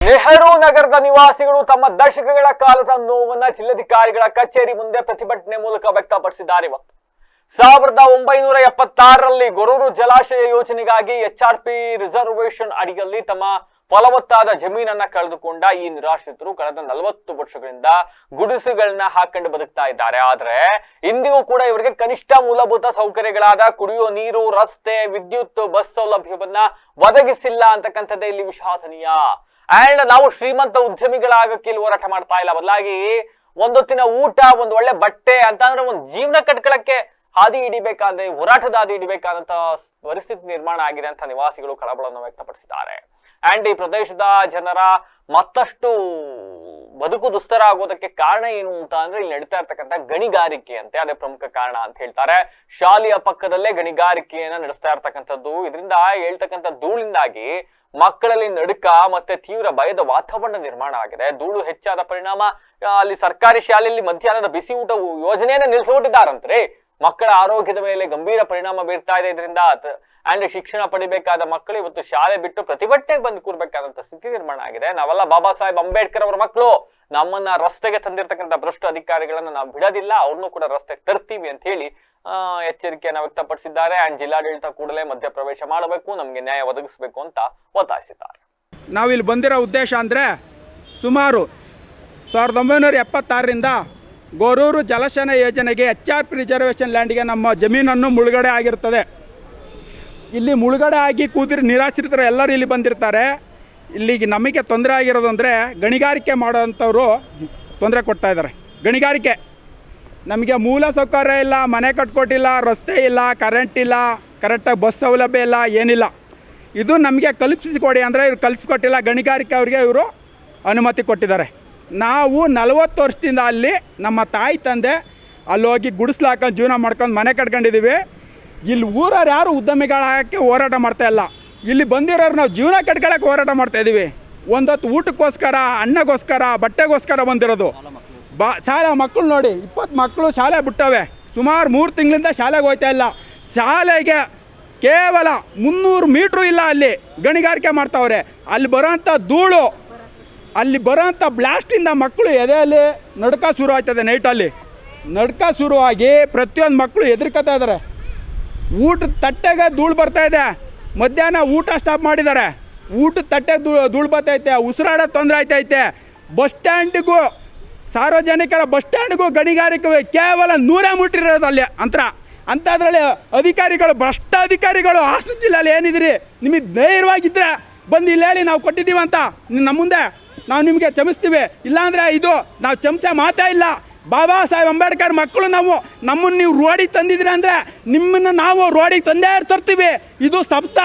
ನೆಹರು ನಗರದ ನಿವಾಸಿಗಳು ತಮ್ಮ ದಶಕಗಳ ಕಾಲದ ನೋವನ್ನ ಜಿಲ್ಲಾಧಿಕಾರಿಗಳ ಕಚೇರಿ ಮುಂದೆ ಪ್ರತಿಭಟನೆ ಮೂಲಕ ವ್ಯಕ್ತಪಡಿಸಿದ್ದಾರೆ. 1976ರಲ್ಲಿ ಗೊರೂರು ಜಲಾಶಯ ಯೋಜನೆಗಾಗಿ ಎಚ್ಆರ್ಪಿ ರಿಸರ್ವೇಶನ್ ಅಡಿಯಲ್ಲಿ ತಮ್ಮ ಫಲವತ್ತಾದ ಜಮೀನನ್ನ ಕಳೆದುಕೊಂಡ ಈ ನಿರಾಶ್ರಿತರು ಕಳೆದ 40 ವರ್ಷಗಳಿಂದ ಗುಡಿಸುಗಳನ್ನ ಹಾಕೊಂಡು ಬದುಕ್ತಾ ಇದ್ದಾರೆ. ಆದ್ರೆ ಇಂದಿಗೂ ಕೂಡ ಇವರಿಗೆ ಕನಿಷ್ಠ ಮೂಲಭೂತ ಸೌಕರ್ಯಗಳಾದ ಕುಡಿಯುವ ನೀರು, ರಸ್ತೆ, ವಿದ್ಯುತ್, ಬಸ್ ಸೌಲಭ್ಯವನ್ನ ಒದಗಿಸಿಲ್ಲ ಅಂತಕ್ಕಂಥದ್ದೇ ಇಲ್ಲಿ ವಿಷಾದನೀಯ. ಅಂಡ್ ನಾವು ಶ್ರೀಮಂತ ಉದ್ಯಮಿಗಳಾಗಕ್ಕೆ ಇಲ್ಲಿ ಹೋರಾಟ ಮಾಡ್ತಾ ಇಲ್ಲ, ಬದಲಾಗಿ ಒಂದೊತ್ತಿನ ಊಟ, ಒಂದ್ ಒಳ್ಳೆ ಬಟ್ಟೆ ಅಂತಂದ್ರೆ ಒಂದು ಜೀವನ ಕಟ್ಕೊಳ್ಳಕ್ಕೆ ಹಾದಿ ಹಿಡಿಬೇಕಾದ್ರೆ, ಹೋರಾಟದ ಹಾದಿ ಹಿಡಿಬೇಕಾದಂತ ಪರಿಸ್ಥಿತಿ ನಿರ್ಮಾಣ ಆಗಿದೆ ಅಂತ ನಿವಾಸಿಗಳು ಕಳವಳವನ್ನು ವ್ಯಕ್ತಪಡಿಸಿದ್ದಾರೆ. ಅಂಡ್ ಈ ಪ್ರದೇಶದ ಜನರ ಮತ್ತಷ್ಟು ಬದುಕು ದುಸ್ತರ ಆಗೋದಕ್ಕೆ ಕಾರಣ ಏನು ಅಂತ ಅಂದ್ರೆ ಇಲ್ಲಿ ನಡೀತಾ ಇರ್ತಕ್ಕಂಥ ಗಣಿಗಾರಿಕೆ ಅಂತೆ, ಅದೇ ಪ್ರಮುಖ ಕಾರಣ ಅಂತ ಹೇಳ್ತಾರೆ. ಶಾಲೆಯ ಪಕ್ಕದಲ್ಲೇ ಗಣಿಗಾರಿಕೆಯನ್ನ ನಡೆಸ್ತಾ ಇರ್ತಕ್ಕಂಥದ್ದು, ಇದರಿಂದ ಹೇಳ್ತಕ್ಕಂಥ ಧೂಳಿಂದಾಗಿ ಮಕ್ಕಳಲ್ಲಿ ನಡುಕ ಮತ್ತೆ ತೀವ್ರ ಭಯದ ವಾತಾವರಣ ನಿರ್ಮಾಣ ಆಗಿದೆ. ಧೂಳು ಹೆಚ್ಚಾದ ಪರಿಣಾಮ ಅಲ್ಲಿ ಸರ್ಕಾರಿ ಶಾಲೆಯಲ್ಲಿ ಮಧ್ಯಾಹ್ನದ ಬಿಸಿ ಊಟ ಯೋಜನೆಯನ್ನ ನಿಲ್ಲಿಸ್ಬಿಟ್ಟಿದ್ದಾರಂತ್ರಿ. ಮಕ್ಕಳ ಆರೋಗ್ಯದ ಮೇಲೆ ಗಂಭೀರ ಪರಿಣಾಮ ಬೀರ್ತಾ ಇದೆ ಇದರಿಂದ. ಅಂಡ್ ಶಿಕ್ಷಣ ಪಡಿಬೇಕಾದ ಮಕ್ಕಳು ಇವತ್ತು ಶಾಲೆ ಬಿಟ್ಟು ಪ್ರತಿಭಟನೆಗೆ ಬಂದು ಕೂರ್ಬೇಕಾದಂತ ಸ್ಥಿತಿ ನಿರ್ಮಾಣ ಆಗಿದೆ. ನಾವೆಲ್ಲ ಬಾಬಾ ಸಾಹೇಬ್ ಅಂಬೇಡ್ಕರ್ ಅವರ ಮಕ್ಕಳು, ನಮ್ಮನ್ನ ರಸ್ತೆಗೆ ತಂದಿರತಕ್ಕಂಥ ಭ್ರಷ್ಟ ಅಧಿಕಾರಿಗಳನ್ನ ನಾವು ಬಿಡೋದಿಲ್ಲ, ಅವ್ರನ್ನೂ ಕೂಡ ರಸ್ತೆಗೆ ತರ್ತೀವಿ ಅಂತ ಹೇಳಿ ಎಚ್ಚರಿಕೆಯನ್ನ ವ್ಯಕ್ತಪಡಿಸಿದ್ದಾರೆ. ಅಂಡ್ ಜಿಲ್ಲಾಡಳಿತ ಕೂಡಲೇ ಮಧ್ಯಪ್ರವೇಶ ಮಾಡಬೇಕು, ನಮ್ಗೆ ನ್ಯಾಯ ಒದಗಿಸಬೇಕು ಅಂತ ಒತ್ತಾಯಿಸಿದ್ದಾರೆ. ನಾವಿಲ್ಲಿ ಬಂದಿರೋ ಉದ್ದೇಶ ಅಂದರೆ ಸುಮಾರು 1976ರಿಂದ ಗೊರೂರು ಜಲಾಶಯ ಯೋಜನೆಗೆ ಎಚ್ಆರ್ಪಿ ರಿಸರ್ವೇಷನ್ ಲ್ಯಾಂಡ್ಗೆ ನಮ್ಮ ಜಮೀನನ್ನು ಮುಳುಗಡೆ ಆಗಿರ್ತದೆ. ಇಲ್ಲಿ ಮುಳುಗಡೆ ಆಗಿ ಕೂದಿರಿ ನಿರಾಶ್ರಿತರು ಎಲ್ಲರೂ ಇಲ್ಲಿ ಬಂದಿರ್ತಾರೆ. ಇಲ್ಲಿಗೆ ನಮಗೆ ತೊಂದರೆ ಆಗಿರೋದು ಅಂದರೆ ಗಣಿಗಾರಿಕೆ ಮಾಡೋವಂಥವ್ರು ತೊಂದರೆ ಕೊಡ್ತಾಯಿದ್ದಾರೆ. ಗಣಿಗಾರಿಕೆ ನಮಗೆ ಮೂಲ ಸೌಕರ್ಯ ಇಲ್ಲ, ಮನೆ ಕಟ್ಕೊಟ್ಟಿಲ್ಲ, ರಸ್ತೆ ಇಲ್ಲ, ಕರೆಂಟ್ ಇಲ್ಲ, ಕರೆಕ್ಟಾಗಿ ಬಸ್ ಸೌಲಭ್ಯ ಇಲ್ಲ, ಏನಿಲ್ಲ. ಇದು ನಮಗೆ ಕಲ್ಪಿಸಿಕೊಡಿ ಅಂದರೆ ಇವ್ರು ಕಲ್ಪಿಸ್ಕೊಟ್ಟಿಲ್ಲ. ಗಣಿಗಾರಿಕೆ ಅವ್ರಿಗೆ ಇವರು ಅನುಮತಿ ಕೊಟ್ಟಿದ್ದಾರೆ. ನಾವು 40 ವರ್ಷದಿಂದ ಅಲ್ಲಿ ನಮ್ಮ ತಾಯಿ ತಂದೆ ಅಲ್ಲಿ ಹೋಗಿ ಗುಡಿಸ್ಲು ಹಾಕೊಂಡು ಜೀವನ ಮಾಡ್ಕೊಂಡು ಮನೆ ಕಟ್ಕೊಂಡಿದ್ದೀವಿ. ಇಲ್ಲಿ ಊರವ್ರು ಯಾರು ಉದ್ಯಮಿಗಳಾಗಕ್ಕೆ ಹೋರಾಟ ಮಾಡ್ತಾಯಿಲ್ಲ. ಇಲ್ಲಿ ಬಂದಿರೋರು ನಾವು ಜೀವನ ಕಟ್ಕೊಳ್ಳೋಕೆ ಹೋರಾಟ ಮಾಡ್ತಾಯಿದ್ದೀವಿ. ಒಂದೊತ್ತು ಊಟಕ್ಕೋಸ್ಕರ, ಅನ್ನಗೋಸ್ಕರ, ಬಟ್ಟೆಗೋಸ್ಕರ ಬಂದಿರೋದು. ಶಾಲೆ ಮಕ್ಕಳು ನೋಡಿ, 20 ಮಕ್ಕಳು ಶಾಲೆ ಬಿಟ್ಟವೆ. ಸುಮಾರು 3 ತಿಂಗಳಿಂದ ಶಾಲೆಗೆ ಹೋಗ್ತಾ ಇಲ್ಲ. ಶಾಲೆಗೆ ಕೇವಲ 300 ಮೀಟ್ರು ಇಲ್ಲ, ಅಲ್ಲಿ ಗಣಿಗಾರಿಕೆ ಮಾಡ್ತಾವ್ರೆ. ಅಲ್ಲಿ ಬರೋಂಥ ಧೂಳು, ಅಲ್ಲಿ ಬರೋಂಥ ಬ್ಲಾಸ್ಟಿಂದ ಮಕ್ಕಳು ಎದೆಯಲ್ಲಿ ನಡ್ಕ ಶುರು ಆಗ್ತದೆ. ನೈಟಲ್ಲಿ ನಡ್ಕ ಶುರುವಾಗಿ ಪ್ರತಿಯೊಂದು ಮಕ್ಕಳು ಹೆದರ್ಕೋತಾ ಇದ್ದಾರೆ. ಊಟದ ತಟ್ಟೆಗೆ ಧೂಳು ಬರ್ತಾಯಿದೆ. ಮಧ್ಯಾಹ್ನ ಊಟ ಸ್ಟಾಪ್ ಮಾಡಿದ್ದಾರೆ. ಊಟದ ತಟ್ಟೆಗೆ ಧೂಳು ಬರ್ತೈತೆ. ಉಸಿರಾಡೋ ತೊಂದರೆ ಆಯ್ತೈತೆ. ಬಸ್ ಸ್ಟ್ಯಾಂಡಿಗೂ, ಸಾರ್ವಜನಿಕರ ಬಸ್ ಸ್ಟ್ಯಾಂಡ್ಗೂ ಗಣಿಗಾರಿಕೆ ಕೇವಲ 100 ಮೀಟ್ರ್ ಇರೋದು ಅಲ್ಲಿ ಅಂತರ. ಅಂಥದ್ರಲ್ಲಿ ಅಧಿಕಾರಿಗಳು, ಭ್ರಷ್ಟ ಅಧಿಕಾರಿಗಳು ಹಾಸನ ಜಿಲ್ಲೆಯಲ್ಲಿ ಏನಿದ್ದೀರಿ, ನಿಮಗೆ ಧೈರ್ಯವಾಗಿದ್ದರೆ ಬಂದು ಇಲ್ಲಿ ಹೇಳಿ ನಾವು ಕೊಟ್ಟಿದ್ದೀವಿ ಅಂತ ನಮ್ಮ ಮುಂದೆ ನಾವು ನಿಮಗೆ ಕ್ಷಮಿಸ್ತೀವಿ. ಇಲ್ಲಾಂದರೆ ಇದು ನಾವು ಕ್ಷಮಿಸೋ ಮಾತೇ ಇಲ್ಲ. ಬಾಬಾ ಸಾಹೇಬ್ ಅಂಬೇಡ್ಕರ್ ಮಕ್ಕಳು ನಾವು. ನಮ್ಮನ್ನು ನೀವು ರೋಡಿಗೆ ತಂದಿದ್ದೀರಿ ಅಂದರೆ ನಿಮ್ಮನ್ನು ನಾವು ರೋಡಿಗೆ ತಂದೇ ತರ್ತೀವಿ. ಇದು ಸಪ್ತ